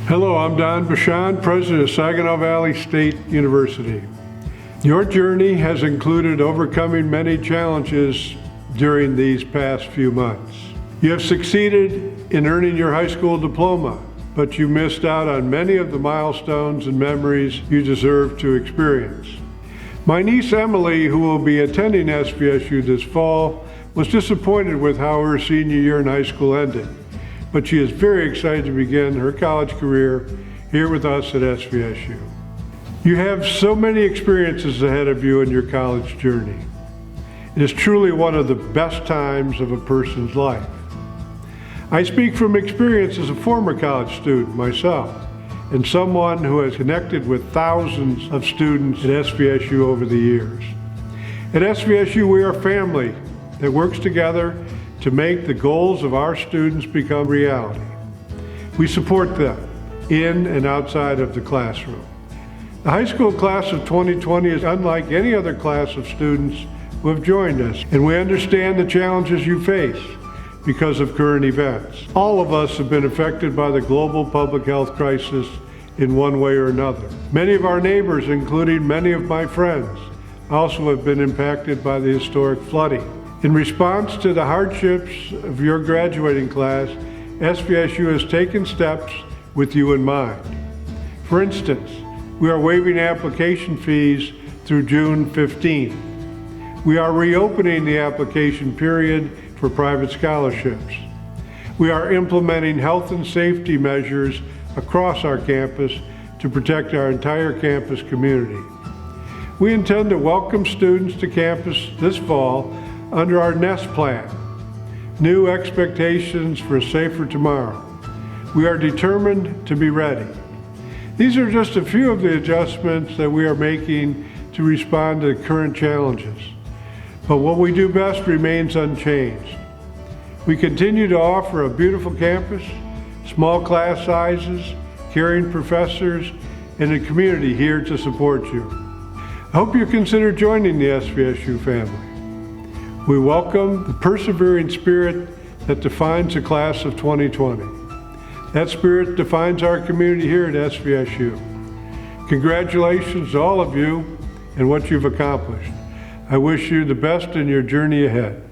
Hello, I'm Don Bashan, President of Saginaw Valley State University. Your journey has included overcoming many challenges during these past few months. You have succeeded in earning your high school diploma, but you missed out on many of the milestones and memories you deserve to experience. My niece Emily, who will be attending SVSU this fall, was disappointed with how her senior year in high school ended, but she is very excited to begin her college career here with us at SVSU. You have so many experiences ahead of you in your college journey. It is truly one of the best times of a person's life. I speak from experience as a former college student myself, and someone who has connected with thousands of students at SVSU over the years. At SVSU, we are a family that works together to make the goals of our students become reality. We support them in and outside of the classroom. The high school class of 2020 is unlike any other class of students who have joined us, and we understand the challenges you face because of current events. All of us have been affected by the global public health crisis in one way or another. Many of our neighbors, including many of my friends, also have been impacted by the historic flooding. In response to the hardships of your graduating class, SVSU has taken steps with you in mind. For instance, we are waiving application fees through June 15th. We are reopening the application period for private scholarships. We are implementing health and safety measures across our campus to protect our entire campus community. We intend to welcome students to campus this fall under our NEST plan, New Expectations for a Safer Tomorrow. We are determined to be ready. These are just a few of the adjustments that we are making to respond to current challenges. But what we do best remains unchanged. We continue to offer a beautiful campus, small class sizes, caring professors, and a community here to support you. I hope you consider joining the SVSU family. We welcome the persevering spirit that defines the class of 2020. That spirit defines our community here at SVSU. Congratulations to all of you and what you've accomplished. I wish you the best in your journey ahead.